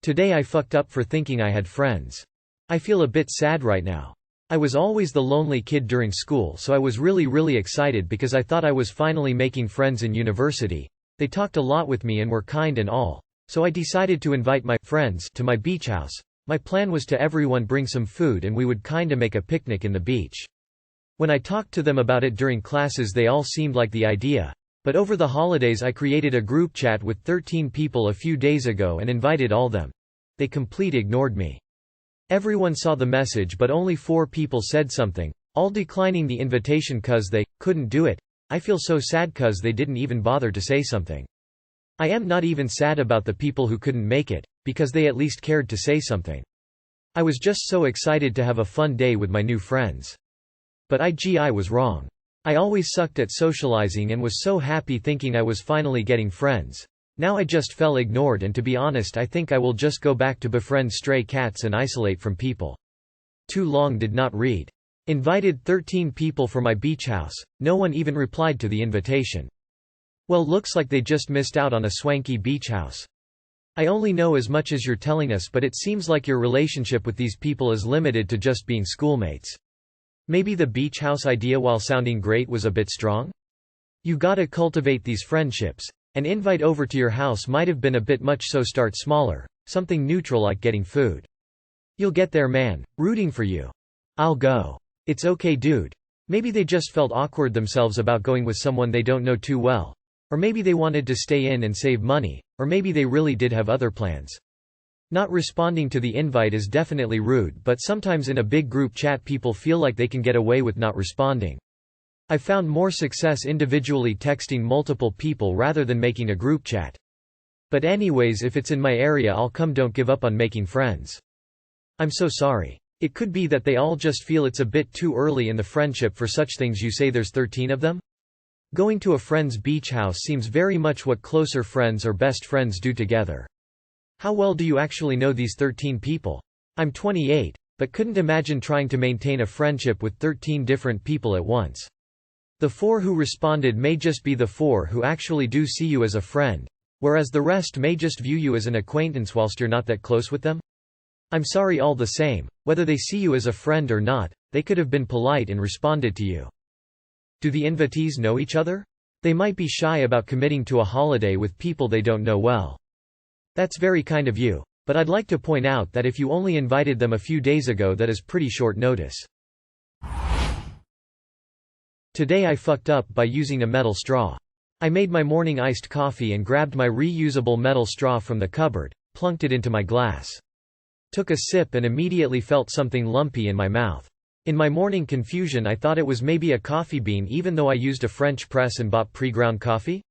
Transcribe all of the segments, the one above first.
Today I fucked up for thinking I had friends. I feel a bit sad right now. I was always the lonely kid during school, so I was really excited because I thought I was finally making friends in university. They talked a lot with me and were kind and all. So I decided to invite my friends to my beach house. My plan was to everyone bring some food and we would kinda make a picnic in the beach. When I talked to them about it during classes, they all seemed like the idea. But over the holidays I created a group chat with 13 people a few days ago and invited all them. They completely ignored me. Everyone saw the message but only 4 people said something, all declining the invitation cause they couldn't do it. I feel so sad cause they didn't even bother to say something. I am not even sad about the people who couldn't make it, because they at least cared to say something. I was just so excited to have a fun day with my new friends. But I was wrong. I always sucked at socializing and was so happy thinking I was finally getting friends. Now I just felt ignored, and to be honest I think I will just go back to befriend stray cats and isolate from people. Too long did not read. Invited 13 people for my beach house, no one even replied to the invitation. Well, looks like they just missed out on a swanky beach house. I only know as much as you're telling us, but it seems like your relationship with these people is limited to just being schoolmates. Maybe the beach house idea, while sounding great, was a bit strong? You gotta cultivate these friendships. An invite over to your house might have been a bit much, so start smaller, something neutral like getting food. You'll get there, man, rooting for you. I'll go. It's okay, dude. Maybe they just felt awkward themselves about going with someone they don't know too well. Or maybe they wanted to stay in and save money, or maybe they really did have other plans. Not responding to the invite is definitely rude, but sometimes in a big group chat people feel like they can get away with not responding. I've found more success individually texting multiple people rather than making a group chat. But anyways, if it's in my area I'll come, don't give up on making friends. I'm so sorry. It could be that they all just feel it's a bit too early in the friendship for such things. You say there's 13 of them? Going to a friend's beach house seems very much what closer friends or best friends do together. How well do you actually know these 13 people? I'm 28, but couldn't imagine trying to maintain a friendship with 13 different people at once. The 4 who responded may just be the 4 who actually do see you as a friend, whereas the rest may just view you as an acquaintance whilst you're not that close with them. I'm sorry all the same, whether they see you as a friend or not, they could have been polite and responded to you. Do the invitees know each other? They might be shy about committing to a holiday with people they don't know well. That's very kind of you, but I'd like to point out that if you only invited them a few days ago, that is pretty short notice. Today I fucked up by using a metal straw. I made my morning iced coffee and grabbed my reusable metal straw from the cupboard, plunked it into my glass. Took a sip and immediately felt something lumpy in my mouth. In my morning confusion I thought it was maybe a coffee bean, even though I used a French press and bought pre-ground coffee.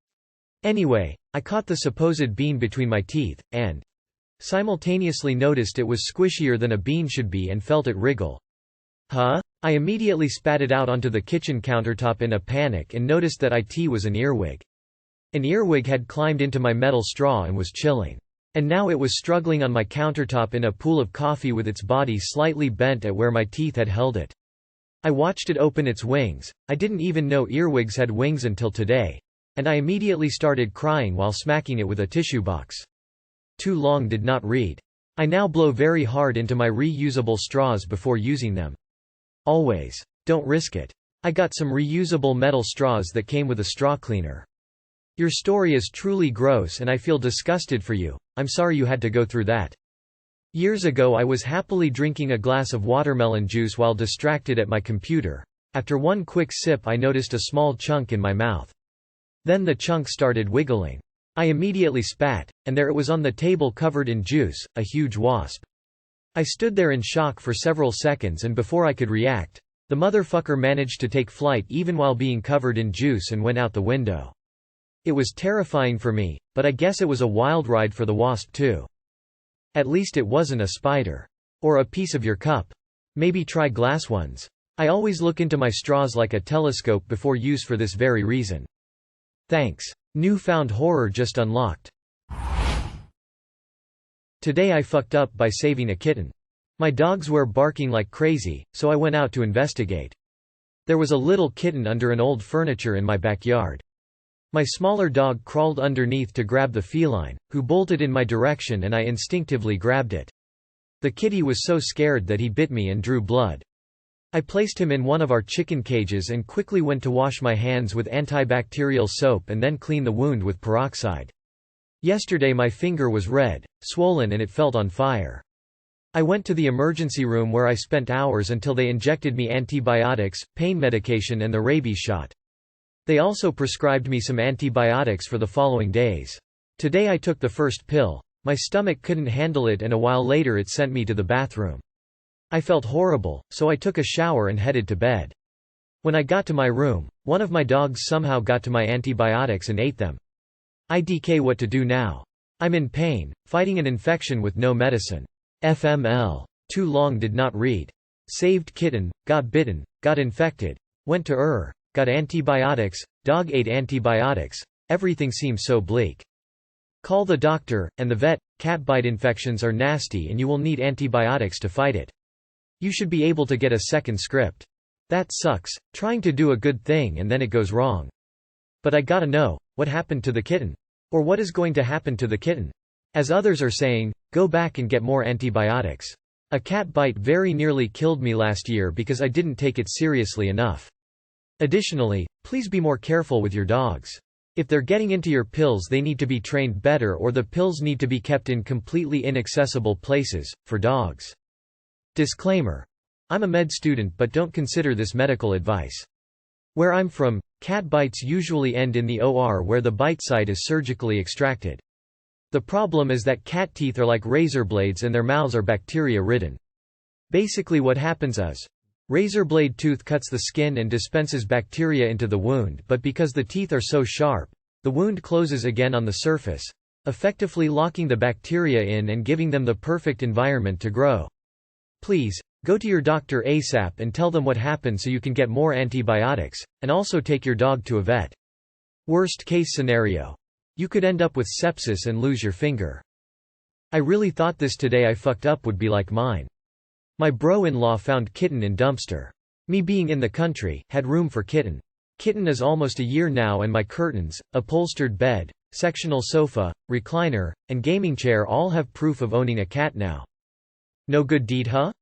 Anyway, I caught the supposed bean between my teeth, and simultaneously noticed it was squishier than a bean should be and felt it wriggle. Huh? I immediately spat it out onto the kitchen countertop in a panic and noticed that it was an earwig. An earwig had climbed into my metal straw and was chilling. And now it was struggling on my countertop in a pool of coffee with its body slightly bent at where my teeth had held it. I watched it open its wings. I didn't even know earwigs had wings until today. And I immediately started crying while smacking it with a tissue box. Too long did not read. I now blow very hard into my reusable straws before using them. Always. Don't risk it. I got some reusable metal straws that came with a straw cleaner. Your story is truly gross and I feel disgusted for you. I'm sorry you had to go through that. Years ago I was happily drinking a glass of watermelon juice while distracted at my computer. After one quick sip I noticed a small chunk in my mouth. Then the chunk started wiggling. I immediately spat, and there it was on the table covered in juice, a huge wasp. I stood there in shock for several seconds, and before I could react, the motherfucker managed to take flight even while being covered in juice and went out the window. It was terrifying for me, but I guess it was a wild ride for the wasp too. At least it wasn't a spider. Or a piece of your cup. Maybe try glass ones. I always look into my straws like a telescope before use for this very reason. Thanks. Newfound horror just unlocked. Today I fucked up by saving a kitten. My dogs were barking like crazy, so I went out to investigate. There was a little kitten under an old furniture in my backyard. My smaller dog crawled underneath to grab the feline, who bolted in my direction and I instinctively grabbed it. The kitty was so scared that he bit me and drew blood. I placed him in one of our chicken cages and quickly went to wash my hands with antibacterial soap and then clean the wound with peroxide. Yesterday my finger was red, swollen and it felt on fire. I went to the emergency room where I spent hours until they injected me antibiotics, pain medication and the rabies shot. They also prescribed me some antibiotics for the following days. Today I took the first pill. My stomach couldn't handle it and a while later it sent me to the bathroom. I felt horrible, so I took a shower and headed to bed. When I got to my room, one of my dogs somehow got to my antibiotics and ate them. IDK, what to do now? I'm in pain, fighting an infection with no medicine. FML. Too long, did not read. Saved kitten, got bitten, got infected. Went to got antibiotics, dog ate antibiotics. Everything seems so bleak. Call the doctor, and the vet. Cat bite infections are nasty and you will need antibiotics to fight it. You should be able to get a second script. That sucks, trying to do a good thing and then it goes wrong. But I gotta know, what happened to the kitten? Or what is going to happen to the kitten? As others are saying, go back and get more antibiotics. A cat bite very nearly killed me last year because I didn't take it seriously enough. Additionally, please be more careful with your dogs. If they're getting into your pills, they need to be trained better or the pills need to be kept in completely inaccessible places, for dogs. Disclaimer. I'm a med student but don't consider this medical advice. Where I'm from, cat bites usually end in the OR where the bite site is surgically extracted. The problem is that cat teeth are like razor blades and their mouths are bacteria-ridden. Basically what happens is, razor blade tooth cuts the skin and dispenses bacteria into the wound, but because the teeth are so sharp, the wound closes again on the surface, effectively locking the bacteria in and giving them the perfect environment to grow. Please, go to your doctor ASAP and tell them what happened so you can get more antibiotics, and also take your dog to a vet. Worst case scenario. You could end up with sepsis and lose your finger. I really thought this today I fucked up would be like mine. My bro-in-law found kitten in dumpster. Me being in the country, had room for kitten. Kitten is almost a year now and my curtains, upholstered bed, sectional sofa, recliner, and gaming chair all have proof of owning a cat now. No good deed, huh?